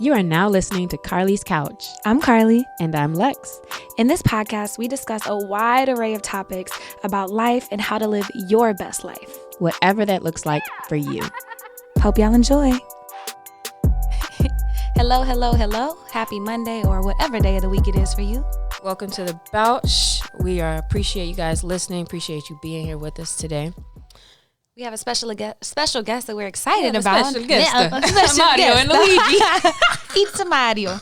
You are now listening to Carlie's Couch. I'm Carlie. And I'm Lex. In this podcast, we discuss a wide array of topics about life and how to live your best life. Whatever that looks like for you. Hope y'all enjoy. Hello, hello, hello. Happy Monday or whatever day of the week it is for you. Welcome to the Bouch. We appreciate you guys listening. Appreciate you being here with us today. We have a special guest that we're excited about. Special guest. Yeah, a special Mario guest. and Luigi. Pizza Mario.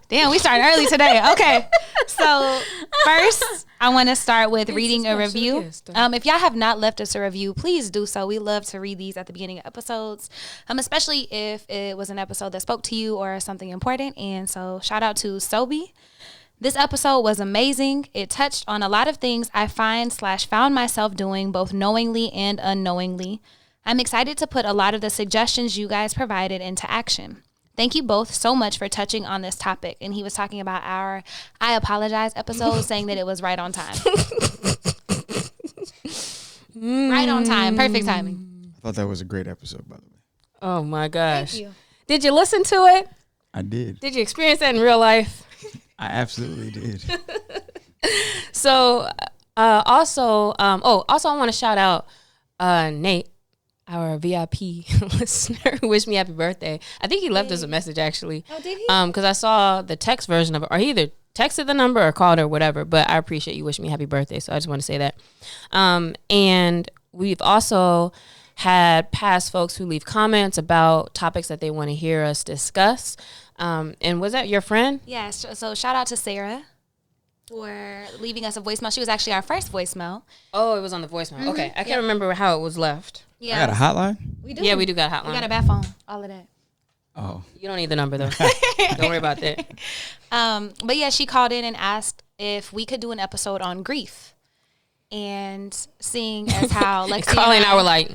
Damn, we started early today. Okay. So first, I want to start with reading a review. If y'all have not left us a review, please do so. We love to read these at the beginning of episodes, especially if it was an episode that spoke to you or something important. And so shout out to Sobi. This episode was amazing. It touched on a lot of things I found myself doing both knowingly and unknowingly. I'm excited to put a lot of the suggestions you guys provided into action. Thank you both so much for touching on this topic. And he was talking about our I Apologize episode, saying that it was right on time. Right on time. Perfect timing. I thought that was a great episode, by the way. Oh my gosh. Thank you. Did you listen to it? I did. Did you experience that in real life? I absolutely did. So, also I want to shout out Nate, our VIP listener, who wished me happy birthday. I think he left us a message, actually. Oh, did he? Because I saw the text version of it, or he either texted the number or called or whatever, but I appreciate you wishing me happy birthday, so I just want to say that. And we've also had past folks who leave comments about topics that they want to hear us discuss. And was that your friend? Yes. So shout out to Sarah for leaving us a voicemail. She was actually our first voicemail. Oh, it was on the voicemail. Mm-hmm. Okay. I can't remember how it was left. Yeah. I got a hotline? We do. Yeah, we do got a hotline. We got a bat phone. All of that. Oh. You don't need the number, though. Don't worry about that. But yeah, she called in and asked if we could do an episode on grief. And seeing as how like Carlie and I were like,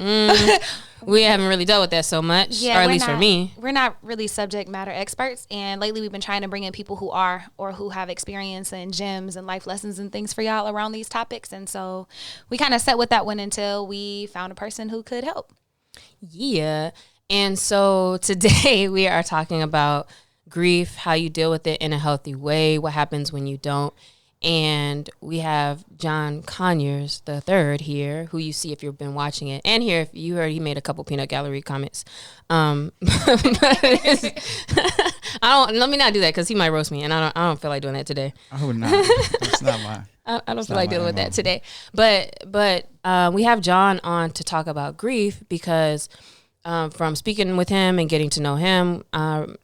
we haven't really dealt with that so much, or at least for me. We're not really subject matter experts, and lately we've been trying to bring in people who are or who have experience and gems and life lessons and things for y'all around these topics. And so we kind of set with that one until we found a person who could help. Yeah. And so today we are talking about grief, how you deal with it in a healthy way, what happens when you don't. And we have John Conyers III here, who you see if you've been watching it. And here, if you heard, he made a couple Peanut Gallery comments. Let me not do that because he might roast me, and I don't feel like doing that today. I would not. That's not mine. I don't feel like dealing with that today. But we have John on to talk about grief because from speaking with him and getting to know him,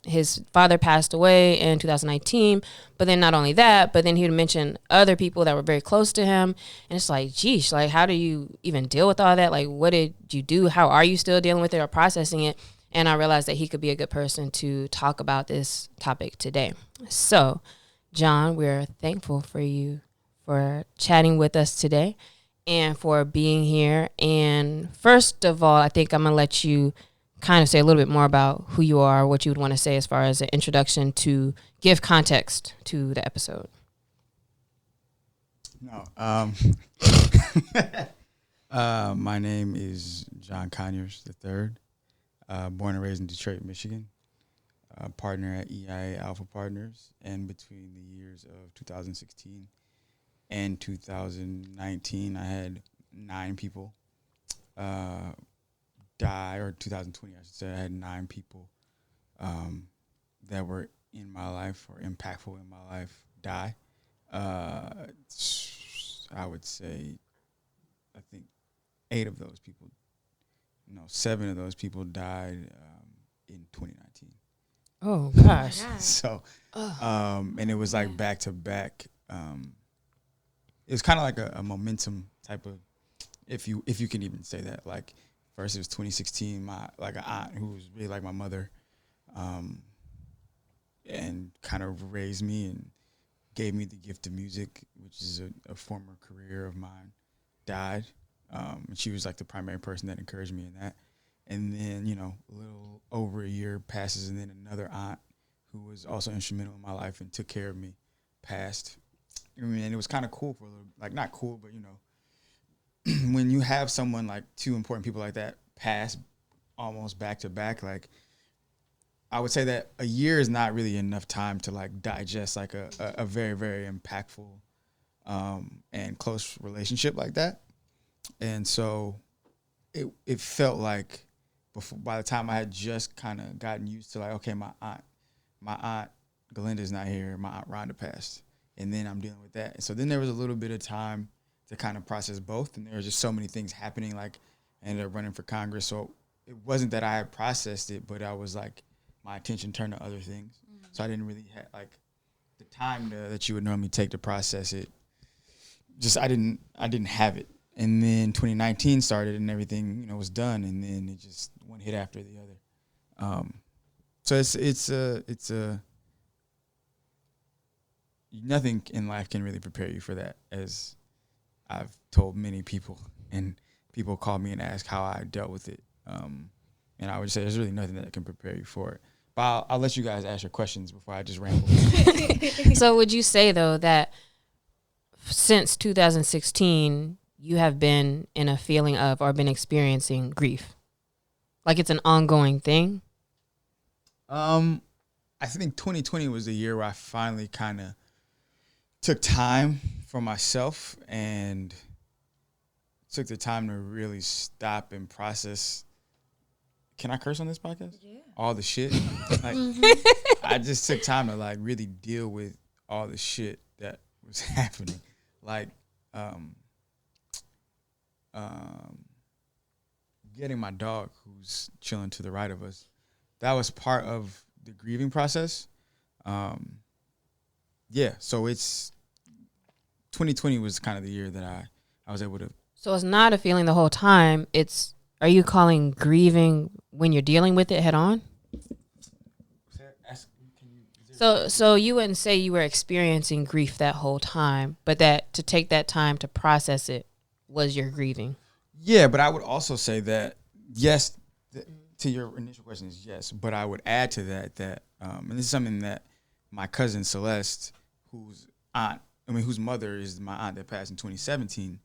his father passed away in 2019. But then not only that, but then he would mention other people that were very close to him. And it's like, geez, like, how do you even deal with all that? Like, what did you do? How are you still dealing with it or processing it? And I realized that he could be a good person to talk about this topic today. So, John, we're thankful for you for chatting with us today and for being here. And first of all, I think I'm going to let you kind of say a little bit more about who you are, what you would want to say as far as an introduction to give context to the episode. No. My name is John Conyers III, born and raised in Detroit, Michigan, partner at EIA Alpha Partners, and between the years of 2016 and 2019, I had 9 people die, or 2020, I should say. I had 9 people that were in my life or impactful in my life die. I would say, I think 8 of those people, 7 of those people died in 2019. Oh, gosh. So, and it was like back to back. It was kind of like a momentum type of, if you can even say that. Like, first it was 2016, my an aunt who was really like my mother, and kind of raised me and gave me the gift of music, which is a former career of mine, died. And she was like the primary person that encouraged me in that. And then, a little over a year passes, and then another aunt who was also instrumental in my life and took care of me passed. And it was kind of cool for a little, like, not cool, but, when you have someone like 2 important people like that pass almost back to back, like, I would say that a year is not really enough time to like digest like a very, very impactful and close relationship like that. And so it felt like by the time I had just kind of gotten used to like, okay, my aunt Galinda's not here, my aunt Rhonda passed, and then I'm dealing with that. And so then there was a little bit of time to kind of process both, and there were just so many things happening. Like I ended up running for Congress, so it wasn't that I had processed it, but I was like, my attention turned to other things. Mm-hmm. So I didn't really have like the time that you would normally take to process it. Just I didn't have it. And then 2019 started and everything, was done. And then it just one hit after the other. So it's nothing in life can really prepare you for that, as I've told many people, and people call me and ask how I dealt with it. And I would say there's really nothing that can prepare you for it. But I'll let you guys ask your questions before I just ramble. So would you say, though, that since 2016, you have been in a feeling of or been experiencing grief? Like it's an ongoing thing? I think 2020 was the year where I finally kind of took time for myself and took the time to really stop and process. Can I curse on this podcast? Yeah. All the shit. Like, I just took time to like really deal with all the shit that was happening. Like, getting my dog, who's chilling to the right of us, that was part of the grieving process. Yeah, so it's 2020 was kind of the year that I was able to. So it's not a feeling the whole time. Are you calling grieving when you're dealing with it head on? So you wouldn't say you were experiencing grief that whole time, but that to take that time to process it was your grieving. Yeah, but I would also say that yes, to your initial question is yes, but I would add to that and this is something that my cousin Celeste, whose mother is my aunt that passed in 2017.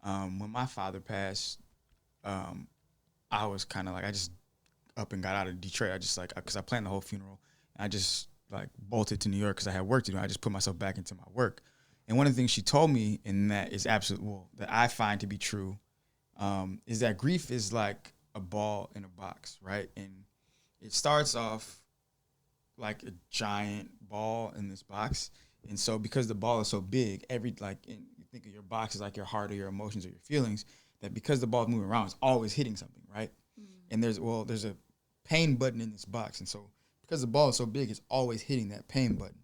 When my father passed, I was kind of like, I just up and got out of Detroit. I just like, because I planned the whole funeral. And I just like bolted to New York because I had work to do. I just put myself back into my work. And one of the things she told me, and that is that I find to be true, is that grief is like a ball in a box, right? And it starts off like a giant ball in this box. And so because the ball is so big, you think of your box as like your heart or your emotions or your feelings, that because the ball is moving around, it's always hitting something, right? Mm-hmm. And there's a pain button in this box. And so because the ball is so big, it's always hitting that pain button.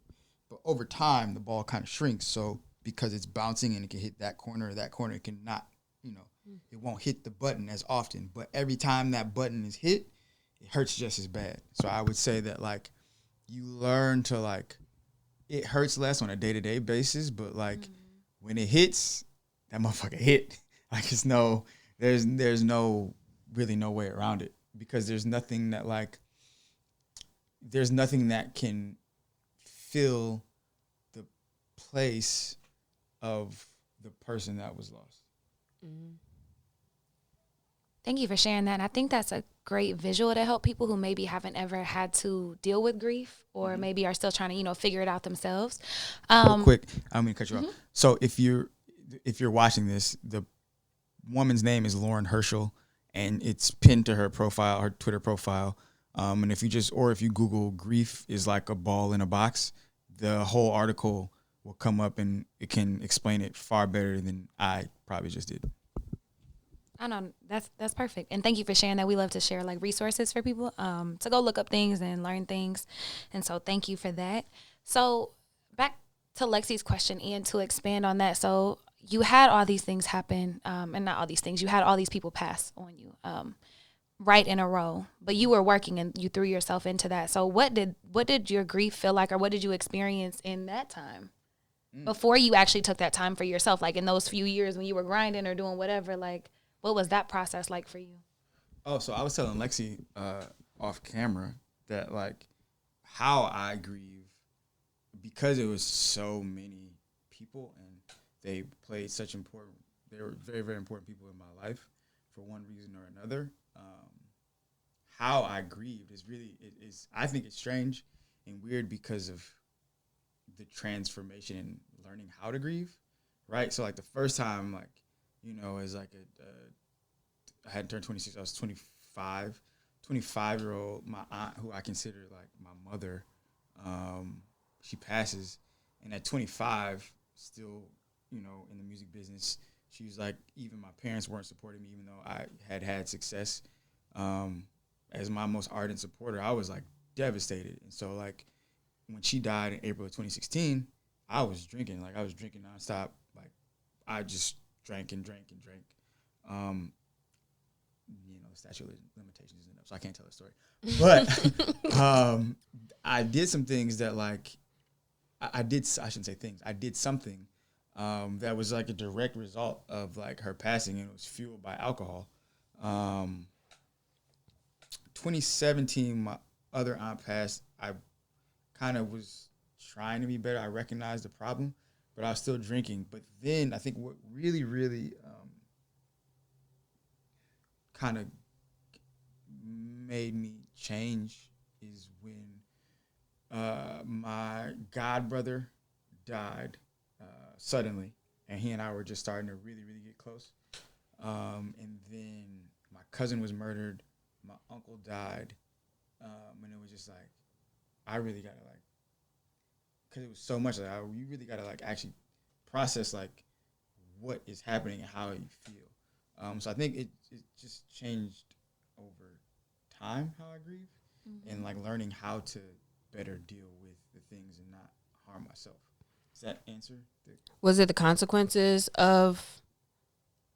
But over time, the ball kind of shrinks. So because it's bouncing and it can hit that corner or that corner, it cannot, it won't hit the button as often. But every time that button is hit, it hurts just as bad. So I would say that like you learn to like, it hurts less on a day-to-day basis, but like when it hits, that motherfucker hit. Like there's no way around it, because there's nothing that can fill the place of the person that was lost. Mm-hmm. Thank you for sharing that. And I think that's a great visual to help people who maybe haven't ever had to deal with grief or maybe are still trying to, figure it out themselves. Real quick, I'm going to cut you off. So if you're watching this, the woman's name is Lauren Herschel, and it's pinned to her profile, her Twitter profile. And if you Google grief is like a ball in a box, the whole article will come up and it can explain it far better than I probably just did. I know that's perfect. And thank you for sharing that. We love to share like resources for people to go look up things and learn things. And so thank you for that. So back to Lexi's question and to expand on that. So you had all these things happen, and not all these things, you had all these people pass on you right in a row, but you were working and you threw yourself into that. So what did your grief feel like, or what did you experience in that time before you actually took that time for yourself? Like in those few years when you were grinding or doing whatever, like what was that process like for you? Oh, so I was telling Lexi off camera that like how I grieve, because it was so many people and they played they were very, very important people in my life for one reason or another. how I grieved is really, I think it's strange and weird because of the transformation in learning how to grieve, right? So like the first time, like, you know, as like I hadn't turned 26, I was 25-year-old, my aunt, who I consider like my mother, she passes. And at 25, still, you know, in the music business, she was like, even my parents weren't supporting me, even though I had success. As my most ardent supporter, I was like devastated. And so like when she died in April of 2016, I was drinking. Like I was drinking nonstop. Like I just drank and drank and drank. You know, the statute of limitations isn't up, so I can't tell the story. But I did some things that like, I shouldn't say things. I did something that was like a direct result of like her passing, and it was fueled by alcohol. 2017, my other aunt passed. I kind of was trying to be better. I recognized the problem, but I was still drinking. But then I think what really, really kind of made me change is when my god brother died suddenly, and he and I were just starting to really, really get close. And then my cousin was murdered, my uncle died, and it was just like, I really gotta like, because it was so much, like you really gotta like actually process like what is happening and how you feel. So I think it just changed over time how I grieve, and like learning how to better deal with the things and not harm myself. Does that answer? Was it the consequences of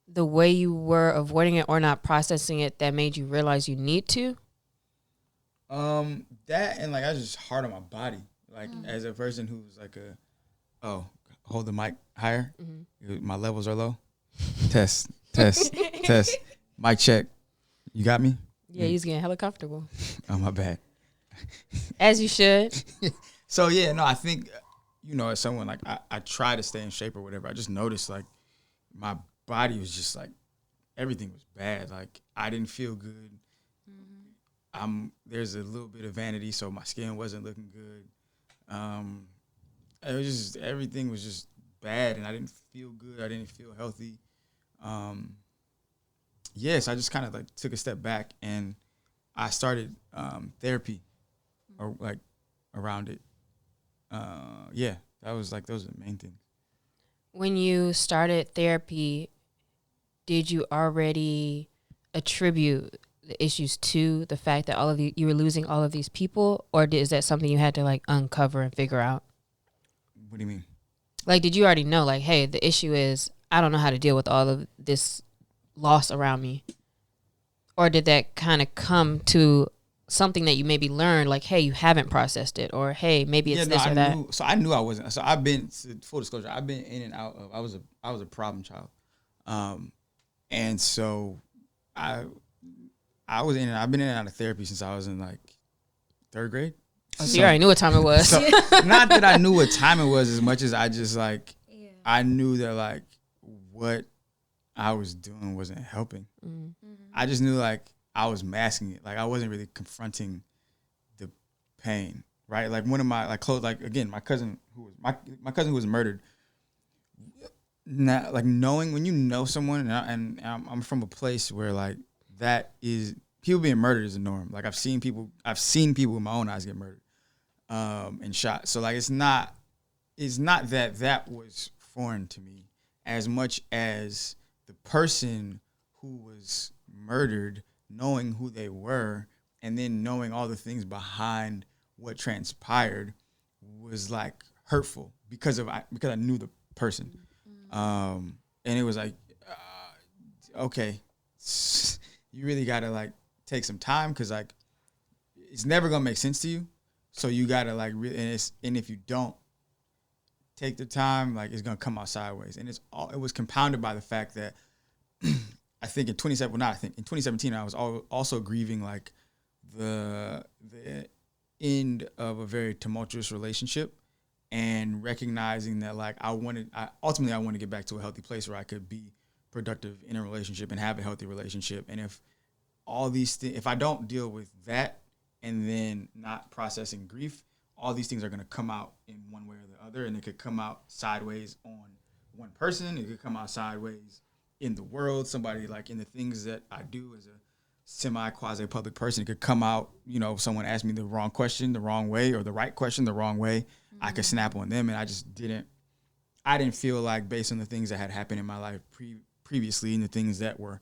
the way you were avoiding it or not processing it that made you realize you need to? That, and like I was just hard on my body. Like as a person who's like hold the mic higher. My levels are low. Test. Mic check. You got me? Yeah, he's getting hella comfortable. Oh, my bad. As you should. So yeah, no, I think, you know, as someone like I try to stay in shape or whatever, I just noticed like my body was just like, everything was bad. Like I didn't feel good. There's a little bit of vanity, so my skin wasn't looking good. It was just, everything was just bad, and I didn't feel good. I didn't feel healthy. Yes, I just kind of like took a step back, and I started therapy, or like around it. Yeah, those are the main things. When you started therapy, did you already attribute the issues to the fact that you were losing all of these people, or is that something you had to like uncover and figure out? What do you mean? Like, did you already know, like, hey, the issue is I don't know how to deal with all of this loss around me? Or did that kind of come to something that you maybe learned, like, hey, you haven't processed it, or hey, maybe it's this or that? So I knew I wasn't. So I've been, full disclosure, I've been in and out of, I was a problem child. And so I've been in and out of therapy since I was in like 3rd grade. So you already knew what time it was. So, not that I knew what time it was as much as I just like, I knew that like what I was doing wasn't helping. I just knew like I was masking it. Like I wasn't really confronting the pain, right? Like one of my like close, like again, my cousin who was murdered. Now, like knowing when you know someone, and I'm from a place where like that is, people being murdered is a norm. Like I've seen people with my own eyes get murdered, and shot. So like it's not that was foreign to me as much as the person who was murdered, knowing who they were, and then knowing all the things behind what transpired was like hurtful because I knew the person. And it was like, okay, you really gotta like take some time, because like it's never gonna make sense to you. So you gotta like really, and if you don't take the time, like it's gonna come out sideways. And it was compounded by the fact that I think in 2017 I was also grieving like the end of a very tumultuous relationship, and recognizing that like I wanted to get back to a healthy place where I could be productive in a relationship and have a healthy relationship. And if all these things, if I don't deal with that and then not processing grief, all these things are going to come out in one way or the other, and it could come out sideways on one person. It could come out sideways in the world, somebody like in the things that I do as a semi-quasi-public person. It could come out, you know, someone asked me the wrong question the wrong way or the right question the wrong way. Mm-hmm. I could snap on them, and I didn't feel like, based on the things that had happened in my life previously and the things that were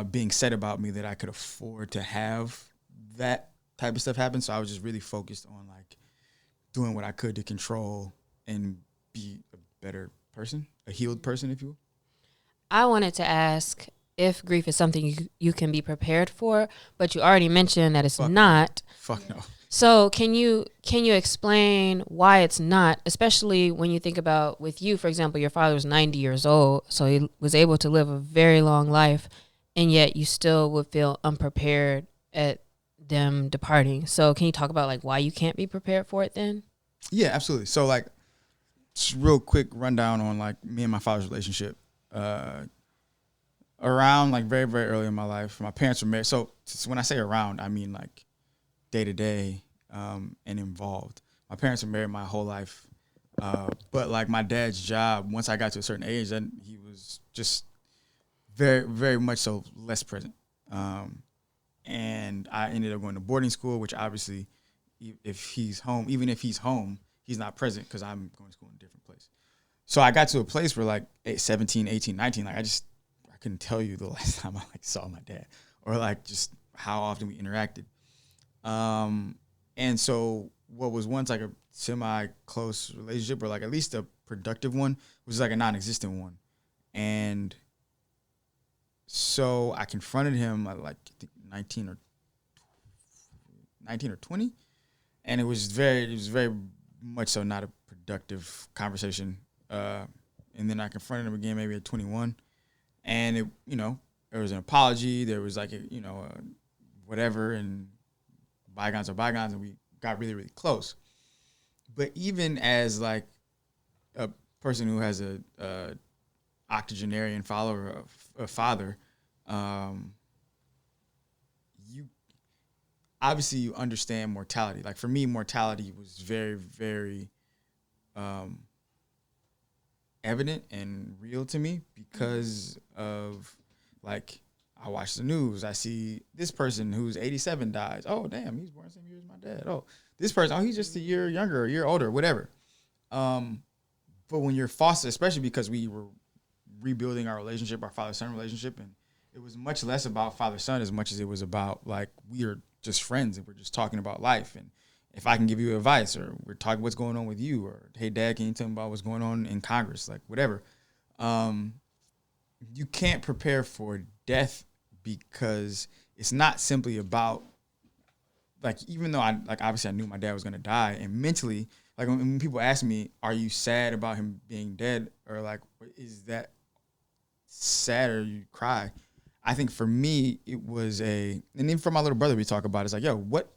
being said about me, that I could afford to have that type of stuff happen. So I was just really focused on like doing what I could to control and be a better person, a healed person, if you will. I wanted to ask if grief is something you can be prepared for, but you already mentioned that it's not. Fuck no. So can you explain why it's not, especially when you think about with you, for example, your father was 90 years old, so he was able to live a very long life, and yet you still would feel unprepared at them departing. So can you talk about like why you can't be prepared for it then? Yeah, absolutely. So like, just real quick rundown on like me and my father's relationship. Around like very, very early in my life, my parents were married. So when I say around, I mean like day to day and involved. My parents were married my whole life. But like my dad's job, once I got to a certain age, then he was just very, very much so less present. And I ended up going to boarding school, which obviously if he's home, even if he's home, he's not present because I'm going to school in a different place. So I got to a place where like 17, 18, 19, like I couldn't tell you the last time I like saw my dad or like just how often we interacted. And so what was once like a semi-close relationship or like at least a productive one was like a non-existent one. And so I confronted him at like I think 19 or 20. And it was very much so not a productive conversation. And then I confronted him again maybe at 21. And it, you know, there was an apology. There was like, whatever, and bygones are bygones, and we got really, really close. But even as like a person who has a octogenarian father, you obviously understand mortality. Like for me, mortality was very, very evident and real to me because of like I watch the news. I see this person who's 87 dies. Oh, damn, he's born the same year as my dad. Oh, this person, he's just a year younger, a year older, whatever. But when you're foster, especially because we were rebuilding our relationship, our father-son relationship, and it was much less about father-son as much as it was about like we are just friends and we're just talking about life. And if I can give you advice, or we're talking what's going on with you, or hey dad, can you tell me about what's going on in Congress, like whatever. You can't prepare for death because it's not simply about like, even though obviously I knew my dad was gonna die, and mentally, like when people ask me, are you sad about him being dead, or like is that sad or you cry? I think for me it was and even for my little brother we talk about it, it's like, yo, what?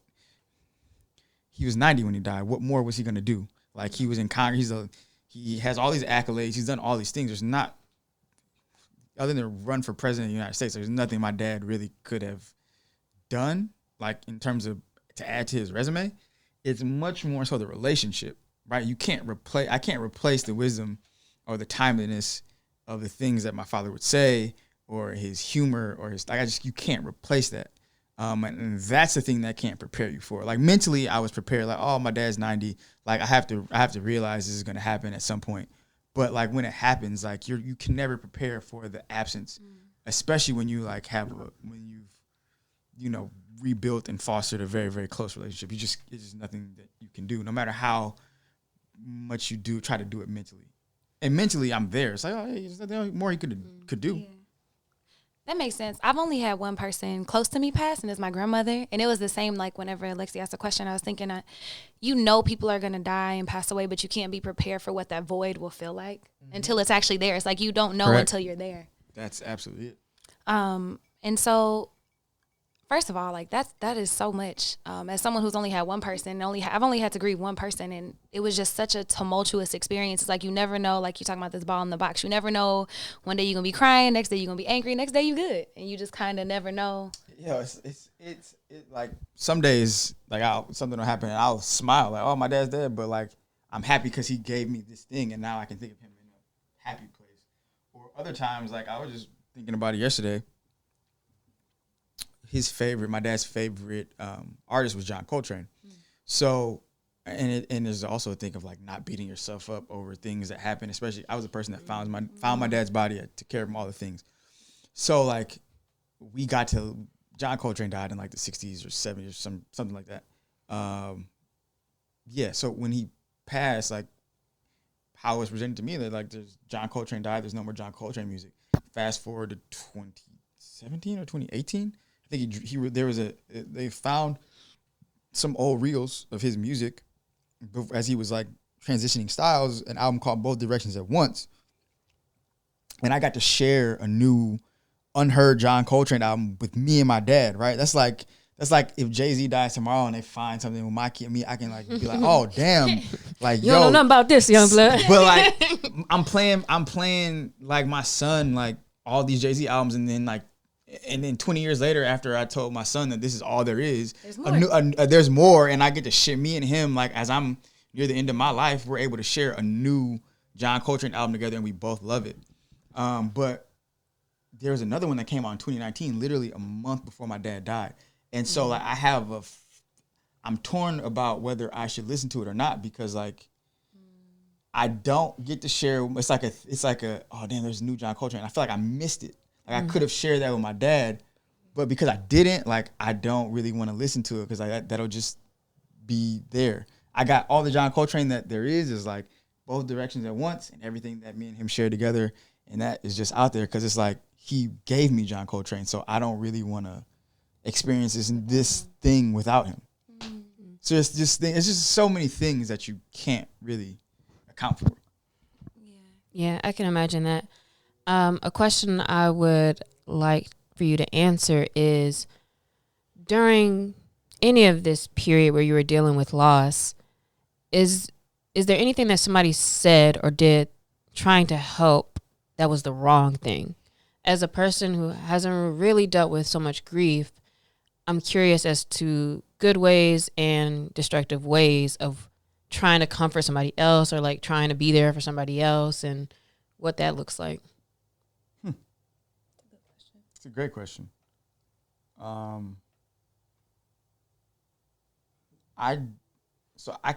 He was 90 when he died. What more was he gonna do? Like he was in Congress. He has all these accolades. He's done all these things. There's not, other than run for president of the United States, there's nothing my dad really could have done, like in terms of to add to his resume. It's much more so the relationship, right? I can't replace the wisdom or the timeliness of the things that my father would say, or his humor, or you can't replace that. And that's the thing that can't prepare you for. Like mentally, I was prepared. Like, oh, my dad's 90. Like I have to realize this is going to happen at some point. But like when it happens, like you can never prepare for the absence, especially when you like when you've rebuilt and fostered a very, very close relationship. It's just nothing that you can do, no matter how much you try to do it mentally. And mentally, I'm there. It's like, oh, hey, there's nothing more you could do. Yeah. That makes sense. I've only had one person close to me pass, and it's my grandmother. And it was the same, like, whenever Lexi asked a question, I was thinking, people are going to die and pass away, but you can't be prepared for what that void will feel like until it's actually there. It's like you don't know until you're there. That's absolutely it. And so, first of all, like, that is so much. As someone who's only had one person, I've only had to grieve one person, and it was just such a tumultuous experience. It's like you never know, like you're talking about this ball in the box. You never know. One day you're going to be crying, next day you're going to be angry, next day you're good. And you just kind of never know. it's like some days like something will happen and I'll smile like, oh, my dad's dead, but like I'm happy because he gave me this thing and now I can think of him in a happy place. Or other times, like I was just thinking about it yesterday. My dad's favorite artist was John Coltrane. So, and there's also a thing of like not beating yourself up over things that happen. Especially, I was a person that found my dad's body, took care of him, all the things. So like, John Coltrane died in like the 60s or 70s or something like that. Yeah. So when he passed, like how it was presented to me, that like there's John Coltrane died, there's no more John Coltrane music. Fast forward to 2017 or 2018. I think they found some old reels of his music as he was like transitioning styles, an album called Both Directions at Once. And I got to share a new unheard John Coltrane album with me and my dad, right? That's like if Jay-Z dies tomorrow and they find something with my kid and me, I can like be like, oh damn, like you don't know nothing about this, young blood. But like I'm playing like my son like all these Jay-Z albums, and then 20 years later, after I told my son that this is all there is, there's more, and I get to share, me and him, like as I'm near the end of my life, we're able to share a new John Coltrane album together, and we both love it. But there was another one that came out in 2019, literally a month before my dad died. And so like I'm torn about whether I should listen to it or not, because like I don't get to share. It's like a oh damn, there's a new John Coltrane. I feel like I missed it. Like I could have shared that with my dad, but because I didn't, like I don't really want to listen to it because that'll just be there. I got all the John Coltrane that there is like Both Directions at Once and everything that me and him shared together, and that is just out there because it's like he gave me John Coltrane, so I don't really want to experience this thing without him. So it's just so many things that you can't really account for. Yeah, I can imagine that. A question I would like for you to answer is, during any of this period where you were dealing with loss, is there anything that somebody said or did trying to help that was the wrong thing? As a person who hasn't really dealt with so much grief, I'm curious as to good ways and destructive ways of trying to comfort somebody else or like trying to be there for somebody else and what that looks like. It's a great question. I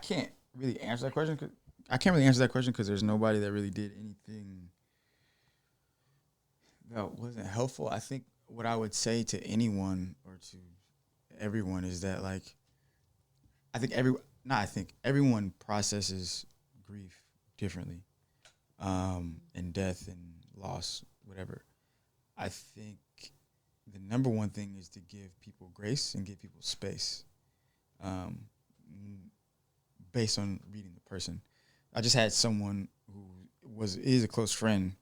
can't really answer that question. Because there's nobody that really did anything that wasn't helpful. I think what I would say to anyone or to everyone is that like everyone processes grief differently, and death and loss, whatever. I think the number one thing is to give people grace and give people space, based on reading the person. I just had someone who is a close friend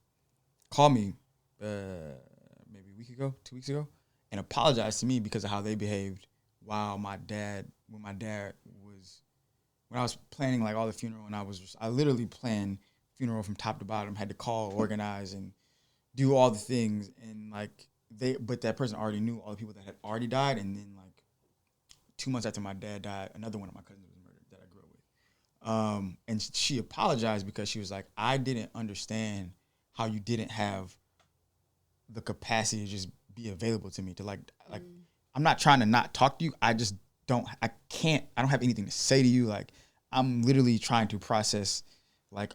call me maybe a week ago, 2 weeks ago, and apologized to me because of how they behaved when I was planning like all the funeral, and I literally planned funeral from top to bottom, had to call, organize, and do all the things, and like but that person already knew all the people that had already died, and then like 2 months after my dad died, another one of my cousins was murdered that I grew up with. And she apologized because she was like, I didn't understand how you didn't have the capacity to just be available to me, to like I'm not trying to not talk to you. I don't have anything to say to you. Like I'm literally trying to process like,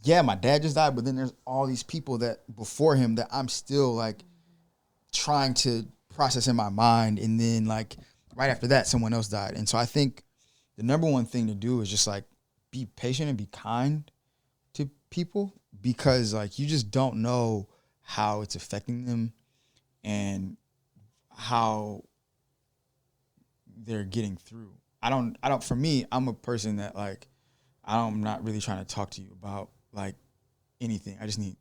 yeah, my dad just died, but then there's all these people that before him that I'm still like trying to process in my mind. And then like right after that, someone else died. And so I think the number one thing to do is just like be patient and be kind to people, because like you just don't know how it's affecting them and how they're getting through. For me, I'm a person that like, I'm not really trying to talk to you about like anything. I just need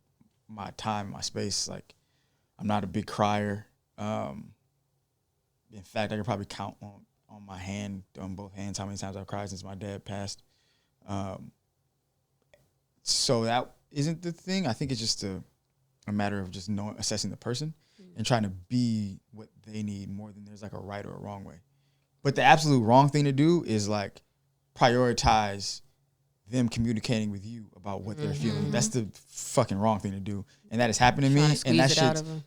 my time, my space. Like I'm not a big crier. In fact, I could probably count on both hands how many times I've cried since my dad passed. So that isn't the thing. I think it's just a matter of just assessing the person. and trying to be what they need more than there's like a right or a wrong way. But the absolute wrong thing to do is like prioritize them communicating with you about what they're feeling. That's the fucking wrong thing to do. And that has happened to me.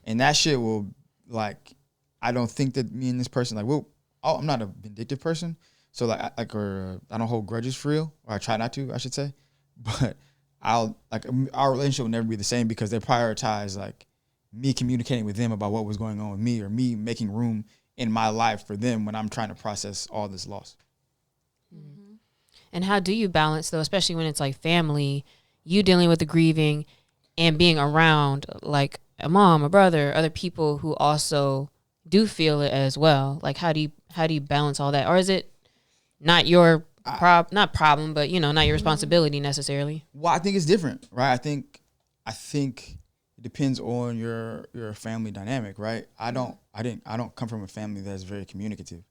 And that shit will like, I don't think that me and this person like, well, I'm not a vindictive person. So like I don't hold grudges for real, or I try not to, I should say. But our relationship will never be the same because they prioritize like me communicating with them about what was going on with me, or me making room in my life for them when I'm trying to process all this loss. Mm-hmm. And how do you balance though, especially when it's like family, you dealing with the grieving and being around like a mom, a brother, other people who also do feel it as well? Like how do you balance all that? Or is it not your not problem, but not your responsibility necessarily? Well, I think it's different, right? I think it depends on your family dynamic, right? I don't come from a family that's very communicative.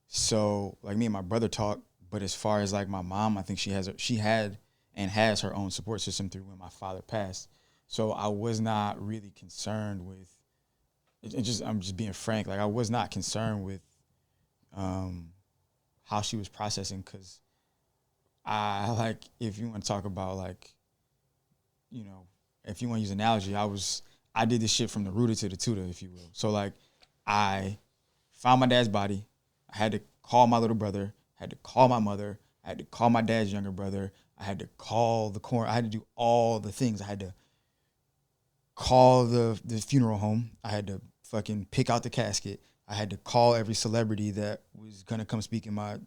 So like me and my brother talk, but as far as like my mom, I think she had and has her own support system through when my father passed. So I was not really concerned with I'm just being frank, like I was not concerned with how she was processing, because I like, if you want to talk about like, if you want to use an analogy, I did this shit from the rooter to the tutor, if you will. So like I found my dad's body. I had to call my little brother, had to call my mother, I had to call my dad's younger brother, I had to call the coroner, I had to do all the things. I had to call the funeral home, I had to fucking pick out the casket, I had to call every celebrity that was gonna come speak at my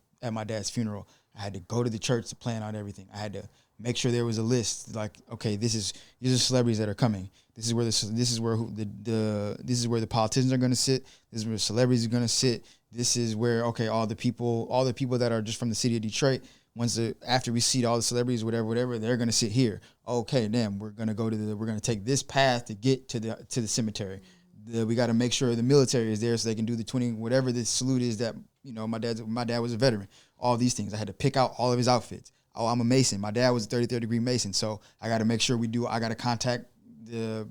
dad's funeral. I had to go to the church to plan out everything. I had to make sure there was a list, like, okay, these are celebrities that are coming. This is where the politicians are gonna sit. This is where the celebrities are gonna sit. This is where, okay, all the people that are just from the city of Detroit, after we seat all the celebrities, whatever, they're gonna sit here. Okay, then we're gonna take this path to get to the cemetery. We got to make sure the military is there so they can do the 20, whatever the salute is that, my dad was a veteran. All these things. I had to pick out all of his outfits. Oh, I'm a Mason. My dad was a 33rd degree Mason. So I got to make sure I got to contact the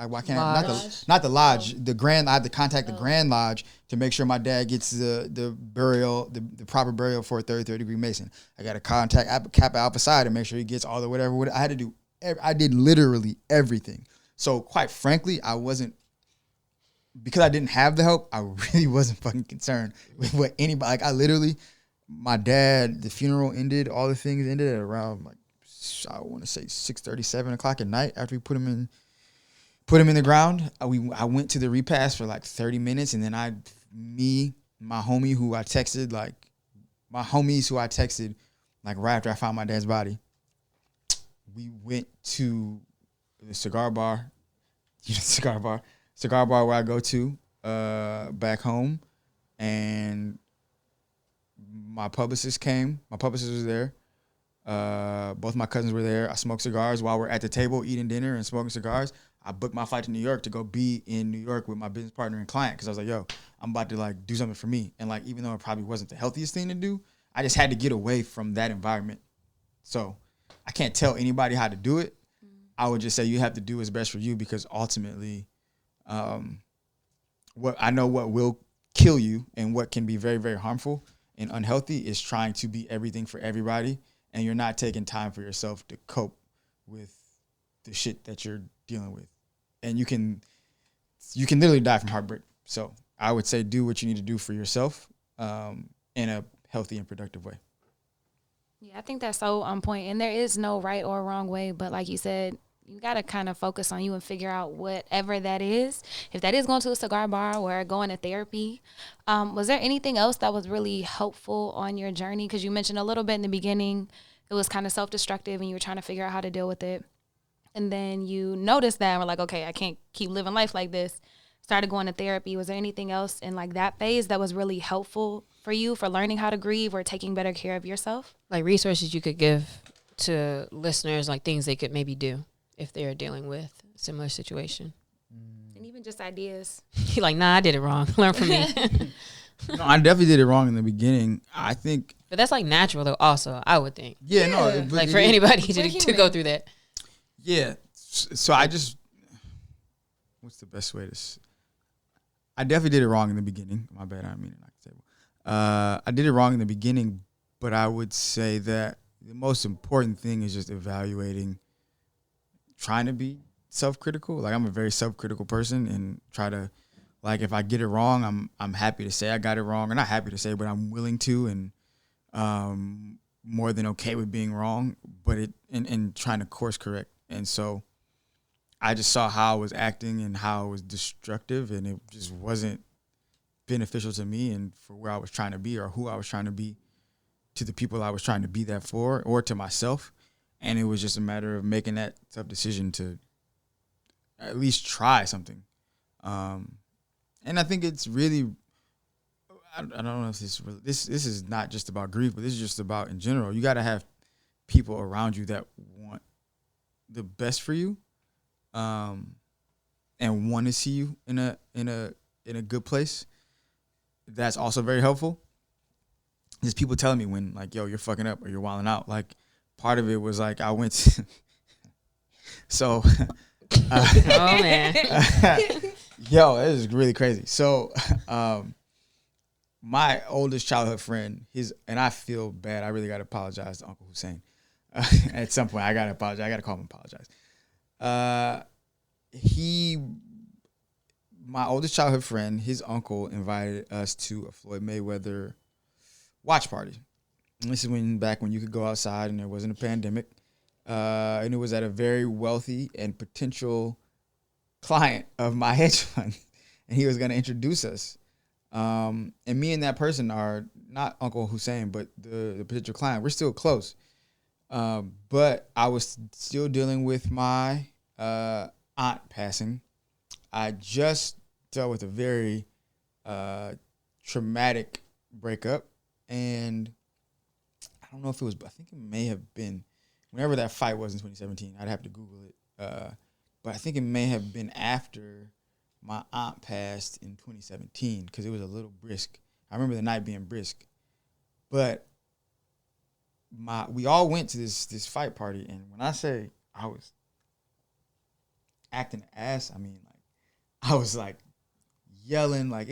why can't not the lodge, the grand. I had to contact the Grand Lodge to make sure my dad gets the burial, the proper burial for a 33rd degree Mason. I got to contact Kappa Alpha Psi to make sure he gets all the whatever. I had to do. I did literally everything. So quite frankly, because I didn't have the help, I really wasn't fucking concerned with what anybody, like I literally, my dad, the funeral ended, all the things ended at around like, I want to say 6:30, 7 o'clock at night after we put him in the ground. I went to the repast for like 30 minutes, and then my homies who I texted like right after I found my dad's body, we went to the cigar bar where I go to back home, and my publicist came. My publicist was there. Both my cousins were there. I smoked cigars while we're at the table eating dinner and smoking cigars. I booked my flight to New York to go be in New York with my business partner and client, because I was like, yo, I'm about to like do something for me. And like, even though it probably wasn't the healthiest thing to do, I just had to get away from that environment. So I can't tell anybody how to do it. I would just say you have to do what's best for you, because ultimately, what will kill you and what can be very, very harmful and unhealthy is trying to be everything for everybody, and you're not taking time for yourself to cope with the shit that you're dealing with. And you can literally die from heartbreak. So I would say do what you need to do for yourself in a healthy and productive way. Yeah, I think that's so on point. And there is no right or wrong way. But like you said, you got to kind of focus on you and figure out whatever that is. If that is going to a cigar bar or going to therapy, was there anything else that was really helpful on your journey? Because you mentioned a little bit in the beginning, it was kind of self-destructive and you were trying to figure out how to deal with it. And then you noticed that and were like, okay, I can't keep living life like this. Started going to therapy. Was there anything else in like that phase that was really helpful for you for learning how to grieve or taking better care of yourself? Like resources you could give to listeners, like things they could maybe do if they're dealing with a similar situation. And even just ideas. You're like, nah, I did it wrong. Learn from me. No, I definitely did it wrong in the beginning. I think. But that's like natural though also, I would think. Yeah. No. Like for anybody to go through that. Yeah. So I just, what's the best way to? I definitely did it wrong in the beginning. My bad. I didn't mean to knock the table. I did it wrong in the beginning, but I would say that the most important thing is just evaluating, trying to be self-critical. Like, I'm a very self-critical person, and try to, like, if I get it wrong, I'm happy to say I got it wrong, or not happy to say, but I'm willing to, and more than okay with being wrong, but and trying to course correct. And so I just saw how I was acting and how it was destructive, and it just wasn't beneficial to me and for where I was trying to be, or who I was trying to be, to the people I was trying to be that for, or to myself. And it was just a matter of making that tough decision to at least try something. And I think it's really, I don't know if this is not just about grief, but this is just about in general. You got to have people around you that want the best for you, and want to see you in a good place. That's also very helpful. There's people telling me when, like, yo, you're fucking up or you're wilding out. Like, part of it was like I went to so oh man. Yo, this is really crazy. So my oldest childhood friend, and I feel bad, I really got to apologize to Uncle Hussein. At some point, I got to apologize. I got to call him and apologize. My oldest childhood friend, his uncle invited us to a Floyd Mayweather watch party. And this is back when you could go outside and there wasn't a pandemic. And it was at a very wealthy and potential client of my hedge fund. And he was going to introduce us. And me and that person are not Uncle Hussein, but the potential client. We're still close. But I was still dealing with my aunt passing. I just dealt with a very traumatic breakup. And I don't know if it was, I think it may have been whenever that fight was in 2017. I'd have to Google it. But I think it may have been after my aunt passed in 2017, because it was a little brisk. I remember the night being brisk. But we all went to this fight party, and when I say I was acting ass, I mean, like, I was like yelling, like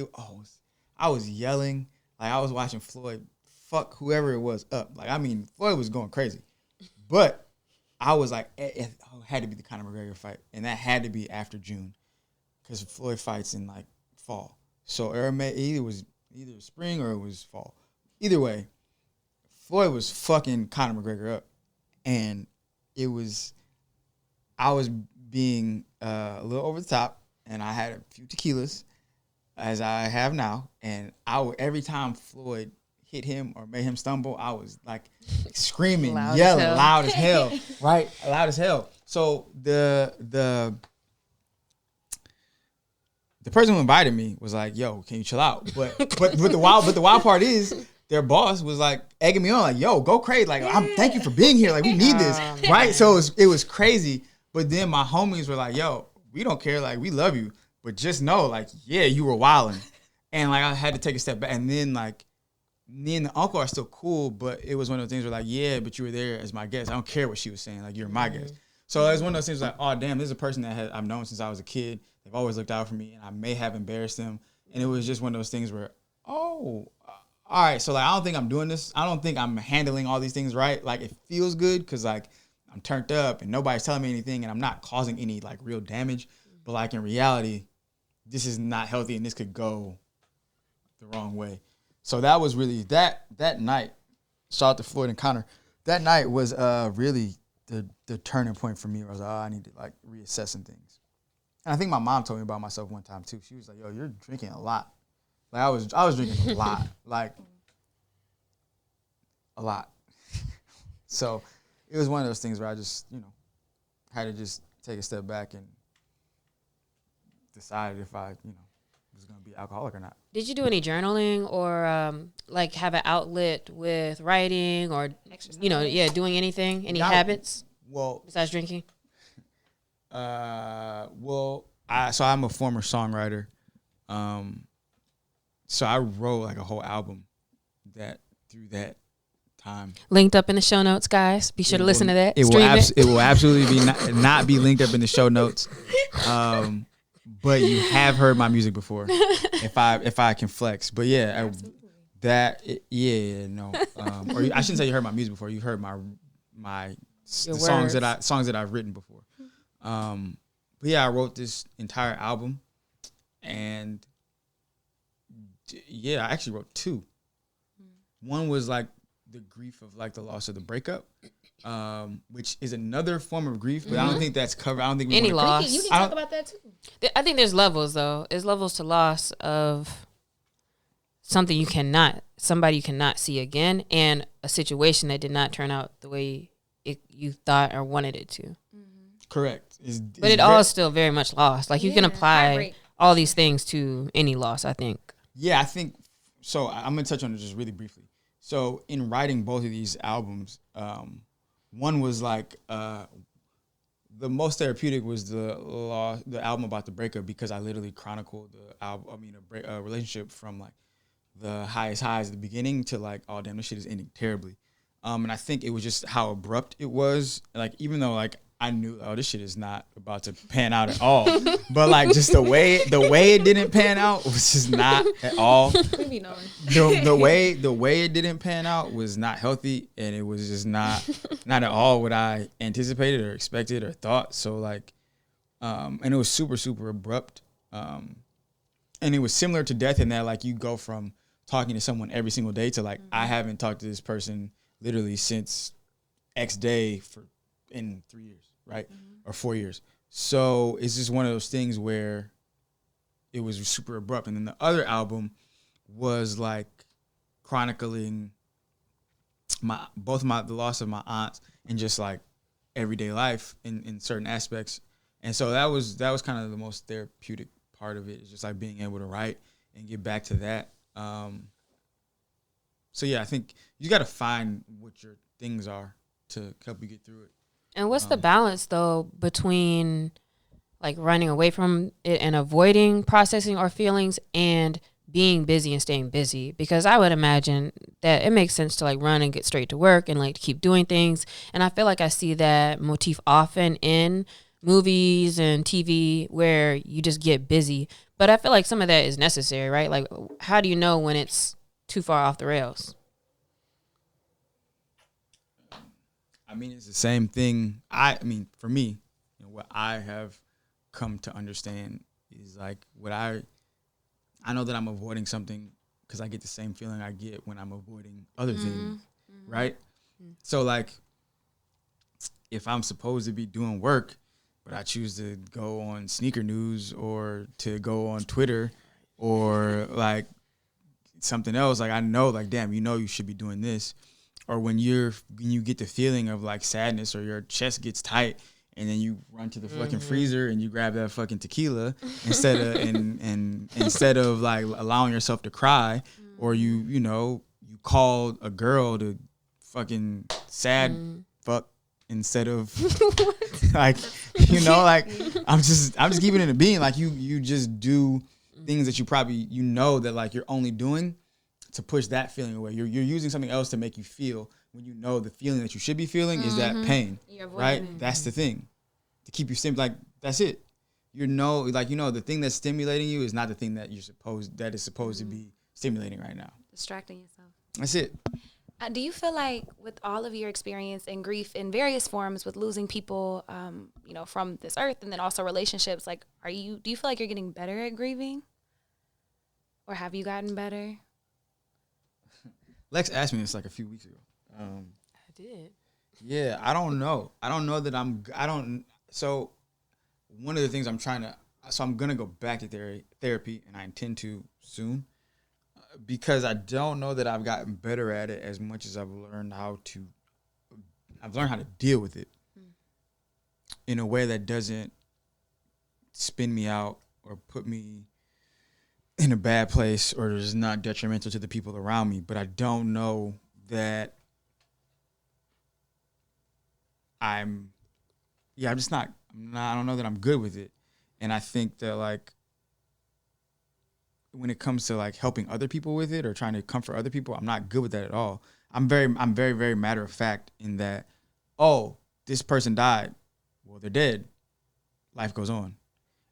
I was yelling, like I was watching Floyd fuck whoever it was up. Like, I mean, Floyd was going crazy, but I was like, it had to be the Conor McGregor fight, and that had to be after June, because Floyd fights in like fall. So it was either spring or it was fall. Either way, Floyd was fucking Conor McGregor up, and I was being a little over the top, and I had a few tequilas, as I have now, and every time Floyd hit him or made him stumble, I was like screaming, yelling, loud as hell, right? Loud as hell. So the person who invited me was like, "Yo, can you chill out?" But the wild part is, their boss was like egging me on, like, "Yo, go crazy! Like, thank you for being here. Like, we need this, right?" So it was crazy. But then my homies were like, "Yo, we don't care. Like, we love you, but just know, like, yeah, you were wilding." And like, I had to take a step back. And then like, me and the uncle are still cool, but it was one of those things where like, yeah, but you were there as my guest. I don't care what she was saying. Like, you're my guest. So it was one of those things like, oh damn, this is a person that I've known since I was a kid. They've always looked out for me, and I may have embarrassed them. And it was just one of those things where, all right, so like, I don't think I'm doing this. I don't think I'm handling all these things right. Like, it feels good because like I'm turned up and nobody's telling me anything, and I'm not causing any like real damage. But like, in reality, this is not healthy, and this could go the wrong way. So that was really that night. Shout out to Floyd and Conor. That night was really the turning point for me. Where I was like, I need to like reassess some things. And I think my mom told me about myself one time too. She was like, "Yo, you're drinking a lot." Like, I was drinking a lot, like a lot. So it was one of those things where I just, had to just take a step back and decide if I, was going to be alcoholic or not. Did you do any journaling or like have an outlet with writing or, doing anything, any habits besides drinking? So I'm a former songwriter. So I wrote like a whole album through that time. Linked up in the show notes, guys. Be sure to listen to that. It will absolutely be not be linked up in the show notes. but you have heard my music before. If I can flex, but yeah, or I shouldn't say you heard my music before. You heard the songs that I've written before. But yeah, I wrote this entire album, and yeah, I actually wrote two. One was like the grief of like the loss of the breakup, which is another form of grief, but I don't think that's covered. I don't think we any loss. You can talk about that too. I think there's levels though. There's levels to loss of something somebody you cannot see again, and a situation that did not turn out the way you thought or wanted it to. Correct. But it all is still very much lost. Like you can apply all these things to any loss, I think. Yeah, I think so. I'm gonna touch on it just really briefly. So in writing both of these albums, one was like the most therapeutic was the album about the breakup, because I literally chronicled a relationship from like the highest highs at the beginning to like, oh damn, this shit is ending terribly. And I think it was just how abrupt it was. Like even though like I knew, oh, this shit is not about to pan out at all, but like just the way it didn't pan out was just not at all. The way it didn't pan out was not healthy, and it was just not at all what I anticipated or expected or thought. So like, and it was super super abrupt, and it was similar to death in that like you go from talking to someone every single day to like I haven't talked to this person literally since X day in 3 years. Right? Or 4 years. So it's just one of those things where it was super abrupt. And then the other album was like chronicling the loss of my aunts and just like everyday life in certain aspects. And so that was kind of the most therapeutic part of it, is just like being able to write and get back to that. So yeah, I think you got to find what your things are to help you get through it. And what's the balance though between like running away from it and avoiding processing our feelings and being busy and staying busy? Because I would imagine that it makes sense to like run and get straight to work and like keep doing things. And I feel like I see that motif often in movies and TV where you just get busy. But I feel like some of that is necessary, right? Like how do you know when it's too far off the rails? I mean, it's the same thing. I mean, for me, what I have come to understand is like I know that I'm avoiding something because I get the same feeling I get when I'm avoiding other things, right? So like, if I'm supposed to be doing work, but I choose to go on Sneaker News or to go on Twitter or like something else, like I know, like damn, you should be doing this. Or when you get the feeling of like sadness, or your chest gets tight, and then you run to the fucking freezer and you grab that fucking tequila instead of like allowing yourself to cry, or you called a girl to fucking sad fuck instead of like like I'm just keeping it a being, like you just do things that you probably that like you're only doing to push that feeling away. You're using something else to make you feel when the feeling that you should be feeling is that pain, right? That's the thing. To keep you like that's it. The thing that's stimulating you is not the thing that is supposed to be stimulating right now. Distracting yourself. That's it. Do you feel like with all of your experience and grief in various forms with losing people, from this earth, and then also relationships, like do you feel like you're getting better at grieving? Or have you gotten better? Lex asked me this like a few weeks ago. I did. Yeah, I don't know. I don't know that so one of the things I'm going to go back to therapy, and I intend to soon, because I don't know that I've gotten better at it as much as I've learned how to deal with it in a way that doesn't spin me out or put me in a bad place or is not detrimental to the people around me. But I don't know that I don't know that I'm good with it. And I think that like when it comes to like helping other people with it or trying to comfort other people, I'm not good with that at all. I'm very, very matter of fact in that, oh, this person died. Well, they're dead. Life goes on.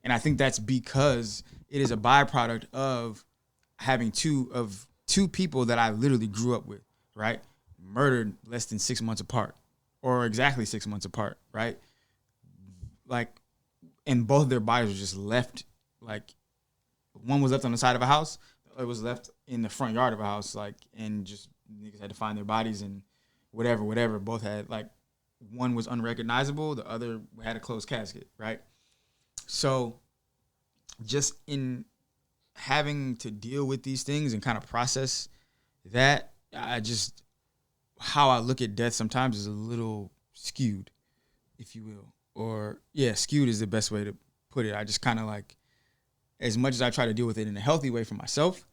And I think that's because it is a byproduct of having two people that I literally grew up with, right? Murdered less than 6 months apart, or exactly 6 months apart, right? Like, and both of their bodies were just left, like, one was left on the side of a house, the other was left in the front yard of a house, like, and just niggas had to find their bodies and whatever. Both had, like, one was unrecognizable, the other had a closed casket, right? So just in having to deal with these things and kind of process that, how I look at death sometimes is a little skewed, if you will. Or, yeah, skewed is the best way to put it. I just kind of like, as much as I try to deal with it in a healthy way for myself,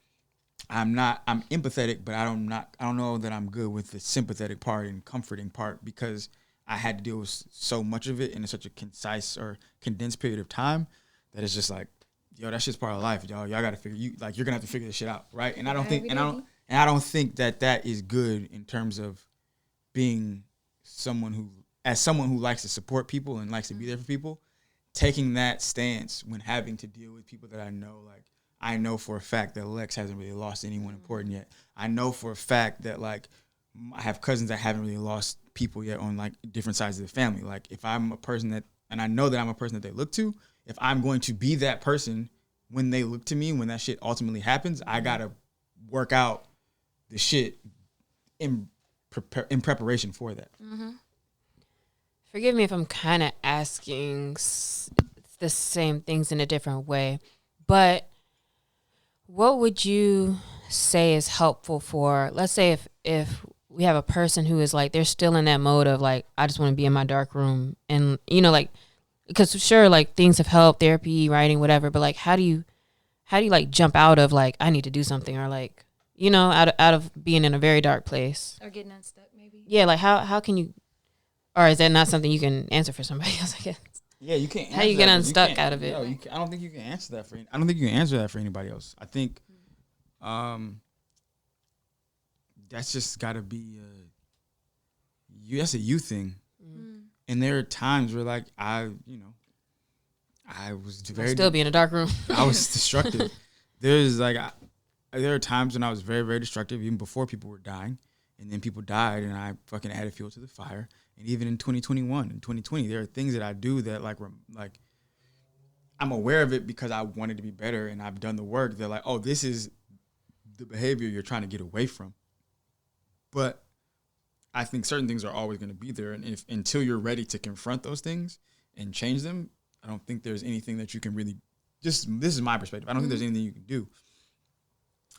I'm empathetic, but I don't know that I'm good with the sympathetic part and comforting part, because I had to deal with so much of it in such a concise or condensed period of time that it's just like, yo, that's just part of life, y'all. Y'all gotta figure, you're gonna have to figure this shit out, right? And I don't think that is good in terms of being someone who likes to support people and likes to be there for people, taking that stance when having to deal with people that I know, like, I know for a fact that Lex hasn't really lost anyone important yet. I know for a fact that, like, I have cousins that haven't really lost people yet on, like, different sides of the family. Like, if I'm a person that, and I know that I'm a person that they look to, if I'm going to be that person when they look to me, when that shit ultimately happens, I gotta work out the shit in preparation for that. Mm-hmm. Forgive me if I'm kind of asking the same things in a different way, but what would you say is helpful for, let's say if we have a person who is like, they're still in that mode of like, I just want to be in my dark room, and, you know, like, because sure, like, things have helped, therapy, writing, whatever, but like, how do you like jump out of like, I need to do something, or like, you know, out of being in a very dark place, or getting unstuck maybe? Yeah, like how can you, or is that not something you can answer for somebody else, I guess? Yeah, you can't. How you get unstuck out of it? I don't think you can answer that for. I don't think you can answer that for anybody else. I think, that's just got to be that's a you thing. Mm-hmm. And there are times where, like, I was very still be in a dark room. I was destructive. There are times when I was very, very destructive, even before people were dying, and then people died, and I fucking added fuel to the fire. And even in 2021 and 2020, there are things that I do that, like I'm aware of it because I wanted to be better, and I've done the work. They're like, oh, this is the behavior you're trying to get away from. But I think certain things are always going to be there, and until you're ready to confront those things and change them, I don't think there's anything that you can really. This is my perspective. I don't think there's anything you can do.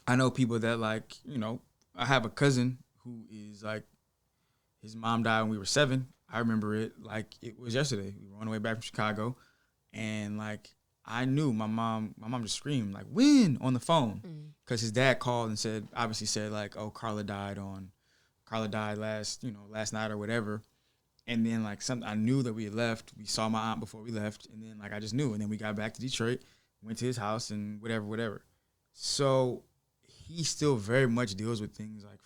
I know people that, like, you know, I have a cousin who is like, his mom died when we were 7. I remember it like it was yesterday. We were on the way back from Chicago, and like, I knew my mom just screamed like, "When?" on the phone, because his dad called and obviously said like, "Oh, Carla died last night or whatever." And then like I knew that we had left. We saw my aunt before we left, and then like I just knew. And then we got back to Detroit, went to his house, and whatever. So he still very much deals with things like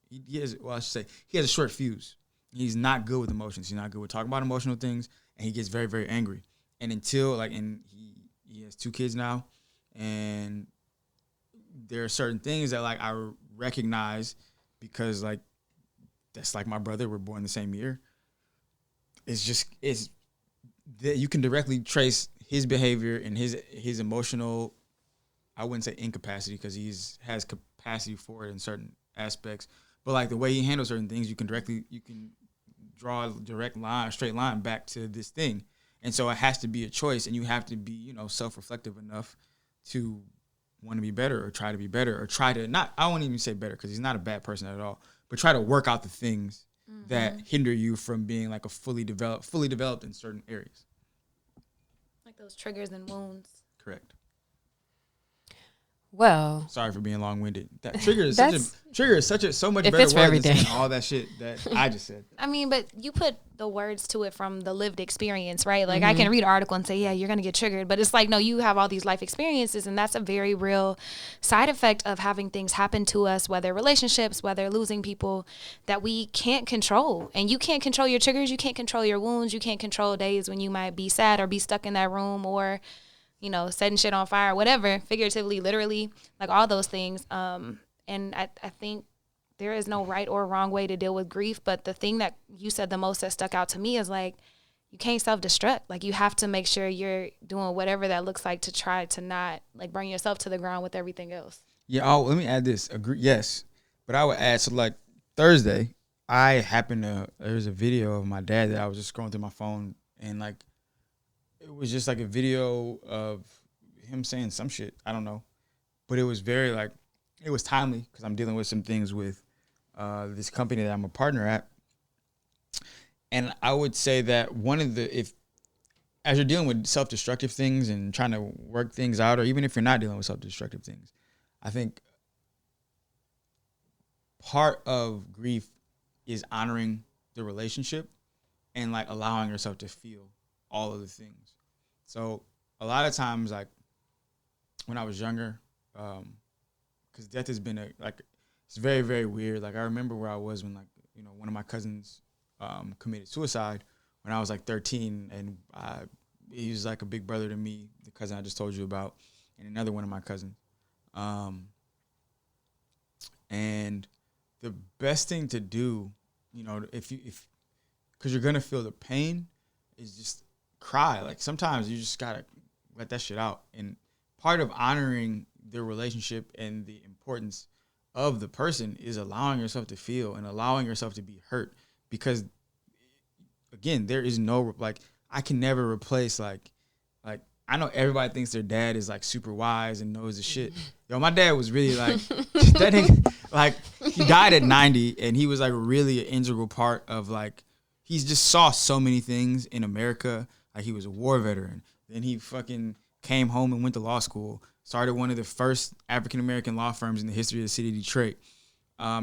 he has a short fuse. He's not good with emotions. He's not good with talking about emotional things, and he gets very, very angry. And and he has 2 kids now, and there are certain things that like I recognize because like that's like my brother. We're born the same year. It's that you can directly trace his behavior and his emotional, I wouldn't say incapacity because has capacity for it in certain aspects, but like the way he handles certain things, you can draw a straight line back to this thing. And so it has to be a choice, and you have to be, you know, self-reflective enough to want to be better or try to be better or try to not, I won't even say better because he's not a bad person at all, but try to work out the things that hinder you from being like a fully developed in certain areas. Like those triggers and wounds. Correct. Well, sorry for being long-winded. That trigger is so much better word than all that shit that I just said. I mean, but you put the words to it from the lived experience, right? Like I can read an article and say, yeah, you're gonna get triggered, but it's like, no, you have all these life experiences, and that's a very real side effect of having things happen to us, whether relationships, whether losing people that we can't control. And you can't control your triggers, you can't control your wounds, you can't control days when you might be sad or be stuck in that room or you know, setting shit on fire, whatever, figuratively, literally, like all those things. And I think there is no right or wrong way to deal with grief. But the thing that you said the most that stuck out to me is like, you can't self-destruct. Like, you have to make sure you're doing whatever that looks like to try to not like bring yourself to the ground with everything else. Yeah. Oh, let me add this. Agree. Yes. But I would add, so like Thursday, there was a video of my dad that I was just scrolling through my phone, and like, it was just like a video of him saying some shit. I don't know. But it was very like, it was timely because I'm dealing with some things with this company that I'm a partner at. And I would say that as you're dealing with self-destructive things and trying to work things out, or even if you're not dealing with self-destructive things, I think part of grief is honoring the relationship and like allowing yourself to feel all of the things. So a lot of times, like when I was younger, because death has been it's very, very weird. Like I remember where I was when, like, you know, one of my cousins committed suicide when I was like 13, and he was like a big brother to me, the cousin I just told you about, and another one of my cousins. And the best thing to do, you know, because you're gonna feel the pain, is just cry. Like sometimes you just gotta let that shit out. And part of honoring the relationship and the importance of the person is allowing yourself to feel and allowing yourself to be hurt. Because again, there is no, like, I can never replace like I know everybody thinks their dad is like super wise and knows the shit. Yo, my dad was really like that nigga, like, he died at 90, and he was like really an integral part of, like, he's just saw so many things in America. Like, he was a war veteran. Then he fucking came home and went to law school, started one of the first African-American law firms in the history of the city of Detroit.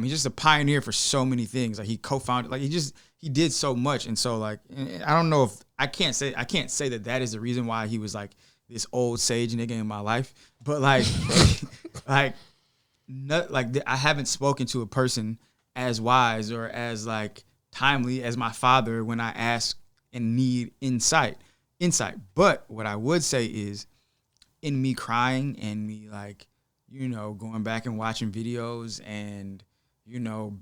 He's just a pioneer for so many things. Like, he co-founded, like, he did so much. And so, like, I don't know if I can't say that is the reason why he was like this old sage nigga in my life. But like, I haven't spoken to a person as wise or as like timely as my father when I ask and need insight. But what I would say is, in me crying and me, like, you know, going back and watching videos and, you know,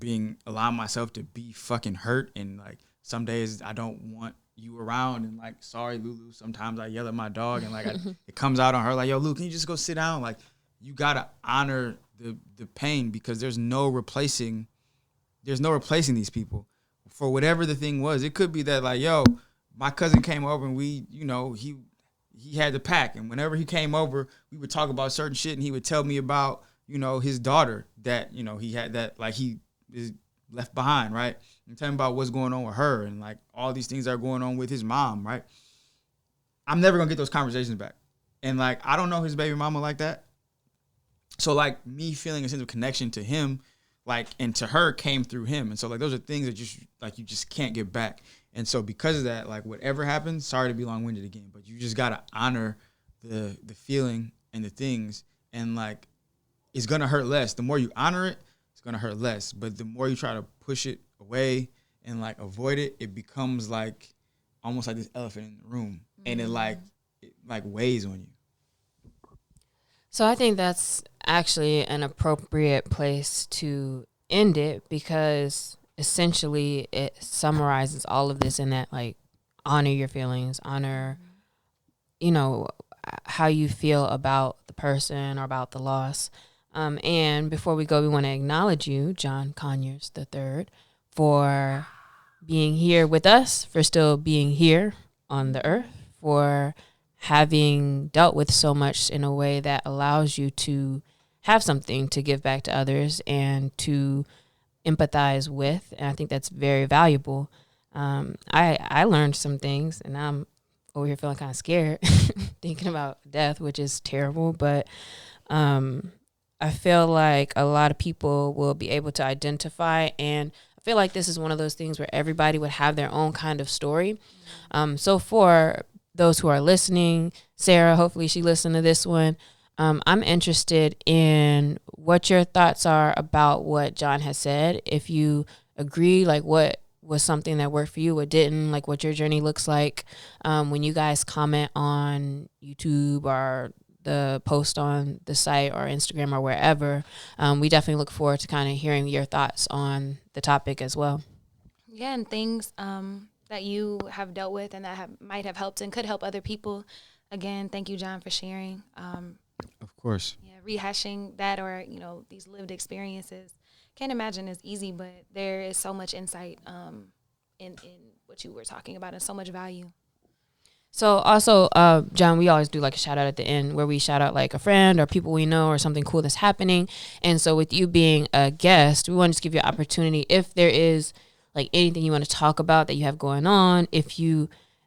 allowing myself to be fucking hurt, and like some days I don't want you around, and like, sorry Lulu, sometimes I yell at my dog, and like it comes out on her, like, yo Lulu, can you just go sit down? Like, you gotta honor the pain, because there's no replacing these people for whatever the thing was. It could be that, like, yo, my cousin came over and we, you know, he had the pack, and whenever he came over, we would talk about certain shit, and he would tell me about, you know, his daughter that, you know, he had, that like he is left behind, right? And tell him about what's going on with her, and like all these things that are going on with his mom, right? I'm never gonna get those conversations back. And like, I don't know his baby mama like that. So like, me feeling a sense of connection to him, like, and to her, came through him. And so like, those are things that you just can't get back. And so because of that, like, whatever happens, sorry to be long-winded again, but you just gotta honor the feeling and the things. And like, it's gonna hurt less. The more you honor it, it's gonna hurt less. But the more you try to push it away and like avoid it, it becomes like almost like this elephant in the room, and it weighs on you. So I think that's actually an appropriate place to end it, because essentially it summarizes all of this in that, like, honor your feelings, honor, you know, how you feel about the person or about the loss. And before we go, we want to acknowledge you, John Conyers III, for being here with us, for still being here on the earth, for having dealt with so much in a way that allows you to have something to give back to others and to empathize with. And I think that's very valuable. I learned some things, and I'm over here feeling kind of scared thinking about death, which is terrible. But I feel like a lot of people will be able to identify, and I feel like this is one of those things where everybody would have their own kind of story. So for those who are listening, Sarah, hopefully she listened to this one. I'm interested in what your thoughts are about what John has said. If you agree, like, what was something that worked for you, what didn't, like what your journey looks like. When you guys comment on YouTube or the post on the site or Instagram or wherever, we definitely look forward to kind of hearing your thoughts on the topic as well. Yeah, and things that you have dealt with and that might have helped and could help other people. Again, thank you, John, for sharing. Of course. Yeah, rehashing that or, these lived experiences. Can't imagine it's easy, but there is so much insight in what you were talking about and so much value. So also, John, we always do like a shout out at the end where we shout out like a friend or people we know or something cool that's happening. And so with you being a guest, we want to just give you an opportunity if there is like anything you want to talk about that you have going on,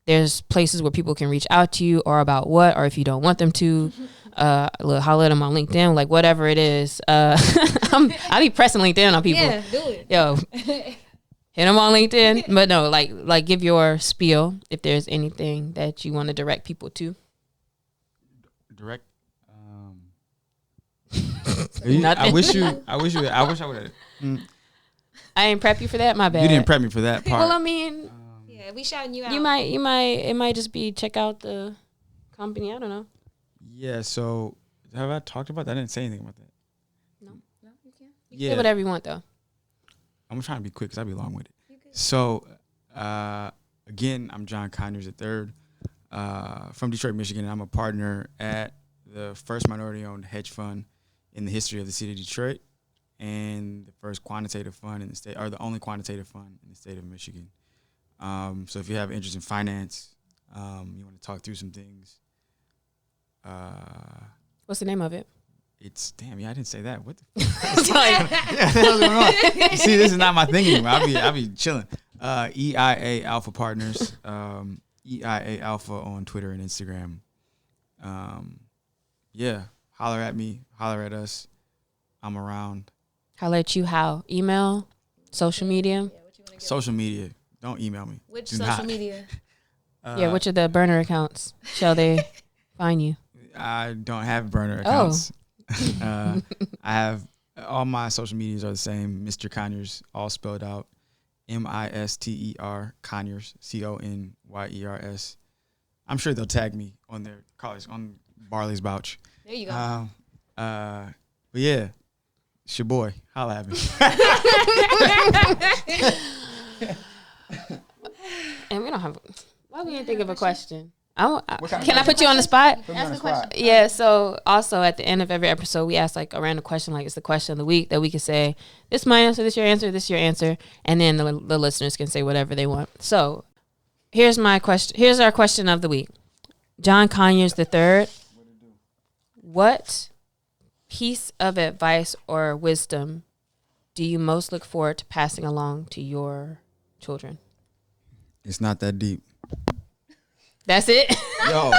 there's places where people can reach out to you or about what, or if you don't want them to, holler at them on LinkedIn, like whatever it is. I be pressing LinkedIn on people. Yeah, do it. Yo, hit them on LinkedIn. But no, like give your spiel if there's anything that you want to direct people to. Direct. I wish I would have. I didn't prep you for that. My bad. You didn't prep me for that part. Well, I mean, yeah, we shouting you out. It might just be check out the company. I don't know. Yeah. So have I talked about that? I didn't say anything about that. No, you can. Yeah. Say whatever you want though. I'm trying to be quick because I'll be long with it. So, again, I'm John Conyers III from Detroit, Michigan. And I'm a partner at the first minority-owned hedge fund in the history of the city of Detroit, and the first quantitative fund in the state, or the only quantitative fund in the state of Michigan. So if you have interest in finance, you want to talk through some things. What's the name of it? It's I didn't say that. What the hell's going on? You see, this is not my thing anymore. I'll be chilling. EIA Alpha Partners, EIA Alpha on Twitter and Instagram. Yeah, holler at me, holler at us. I'm around. Holler at you how? Email, social media. Social media. Don't email me. Which Do social not. media? Which are the burner accounts? Shall they find you? I don't have burner accounts. I have all my social medias are the same. Mr. Conyers, all spelled out. MISTER Conyers, CONYERS. I'm sure they'll tag me on their college on Barley's Bouch. There you go. But yeah, it's your boy. Holla at me. And we don't have. Why we didn't think of a question? Can I put you on the spot? Ask a question. Yeah. So also at the end of every episode, we ask like a random question, like it's the question of the week that we can say, "This is my answer. This is your answer. This is your answer," and then the listeners can say whatever they want. So here's my question. Here's our question of the week. John Conyers III. What piece of advice or wisdom do you most look forward to passing along to your children? It's not that deep. That's it? No.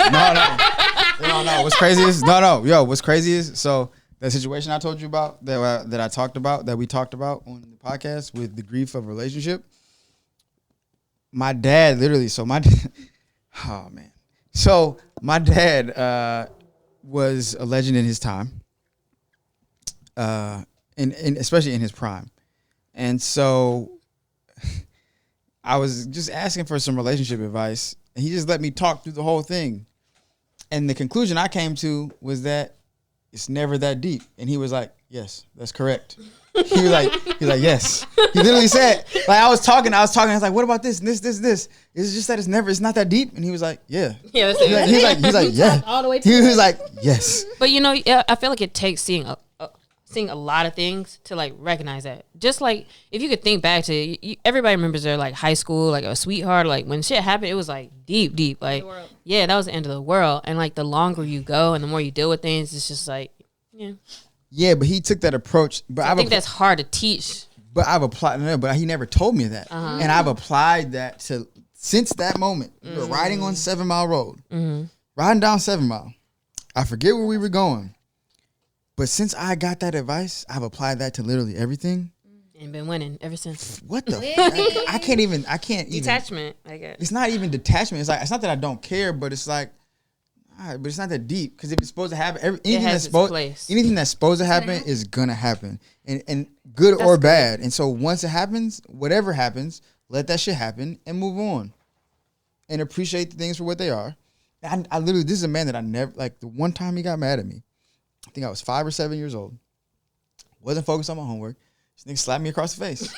What's crazy is what's crazy is so that situation I told you about that we talked about on the podcast with the grief of a relationship. My dad literally. So my dad was a legend in his time, and especially in his prime, and so I was just asking for some relationship advice. And he just let me talk through the whole thing. And the conclusion I came to was that it's never that deep. And he was like, yes, that's correct. He was like, yes. He literally said, like, I was talking. I was like, what about this and this? It's just that it's not that deep. And he was like, yeah. Yeah, that's it. He's like, yeah. All the way to he was like, yes. But I feel like it takes seeing a lot of things to like recognize that. Just like if you could think back to everybody remembers their like high school, like a sweetheart, like when shit happened, it was like deep, like yeah, that was the end of the world. And like the longer you go and the more you deal with things, it's just like yeah. But he took that approach. But I think that's hard to teach. But I've applied. No, but he never told me that, and I've applied that to since that moment. We were riding on 7 Mile Road, riding down 7 Mile. I forget where we were going. But since I got that advice, I've applied that to literally everything. And been winning ever since. What the fuck? I can't even. Detachment, I guess. It's not even detachment. It's like, it's not that I don't care, but it's like, all right, but it's not that deep. Because if it's supposed to happen, anything that's supposed to happen is going to happen. And good or bad. And so once it happens, whatever happens, let that shit happen and move on and appreciate the things for what they are. And I literally, this is a man that I never, like the one time he got mad at me, I think I was 5 or 7 years old. Wasn't focused on my homework. This nigga slapped me across the face.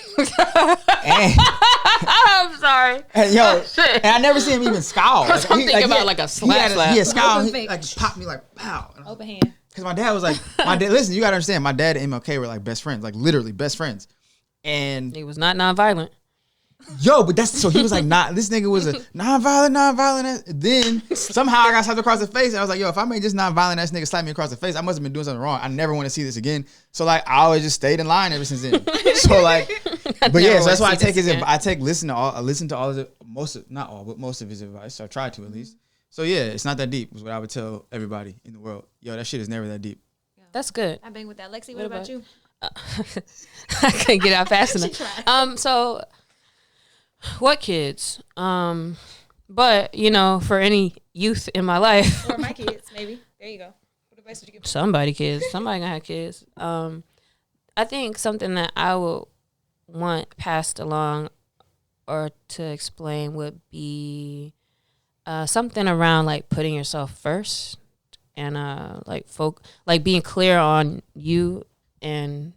I'm sorry. And and I never see him even scowl. Like, I'm thinking about like a slap. He had scowl. He like popped me like pow. Open hand. Because my dad was like, listen, you gotta understand, my dad and MLK were like best friends, like literally best friends. And he was not nonviolent. But so he was like, this nigga was a nonviolent. Then somehow I got slapped across the face. And I was like, if I made this nonviolent ass nigga slap me across the face, I must have been doing something wrong. I never want to see this again. So like, I always just stayed in line ever since then. So like, but yeah, so that's why I take listen to all of most of his advice. So I try to at least. So yeah, it's not that deep. Is what I would tell everybody in the world. That shit is never that deep. That's good. I bang with that. Lexi, what about you? I couldn't get out fast enough. So. What kids? But for any youth in my life, or my kids, maybe. There you go. What advice would you give? Somebody gonna have kids. I think something that I would want passed along or to explain would be something around like putting yourself first and like being clear on you and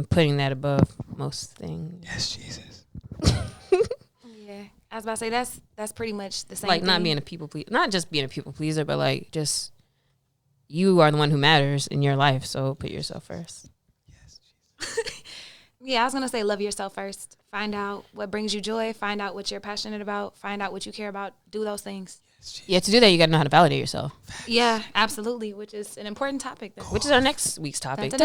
putting that above most things. Yes, Jesus. Yeah, I was about to say that's pretty much the same. Like thing. not being a people pleaser, not just being a people pleaser, but like just you are the one who matters in your life. So put yourself first. Yes. Yeah, I was gonna say love yourself first. Find out what brings you joy. Find out what you're passionate about. Find out what you care about. Do those things. Yeah, to do that, you got to know how to validate yourself. Yeah, absolutely, which is an important topic. Which is our next week's topic. Hey.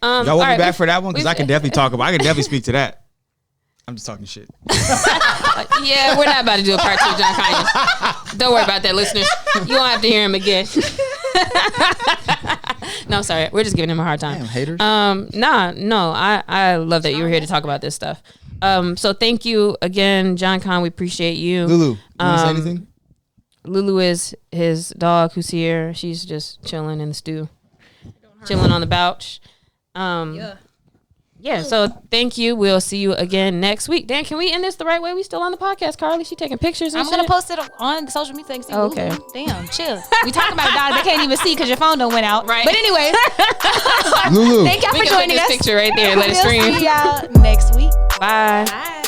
Y'all want me back for that one? Because I can definitely I can definitely speak to that. I'm just talking shit. Yeah, we're not about to do a part 2 of John Conyers. Don't worry about that, listeners. You won't have to hear him again. No, I'm sorry. We're just giving him a hard time. Damn, haters. No. I love that you were here to talk about this stuff. So thank you again, John Con. We appreciate you. Lulu, you want to say anything? Lulu is his dog who's here. She's just chilling in the stew, chilling on the Bouch. Yeah. So thank you. We'll see you again next week. Dan, can we end this the right way? We still on the podcast, Carlie. She taking pictures and I'm going to post it on the social media. So okay. Lulu. Damn, chill. We talking about a dog they can't even see because your phone don't went out. Right. But anyways, Lulu. thank y'all for joining us. Picture right there. Let it stream. See y'all next week. Bye. Bye.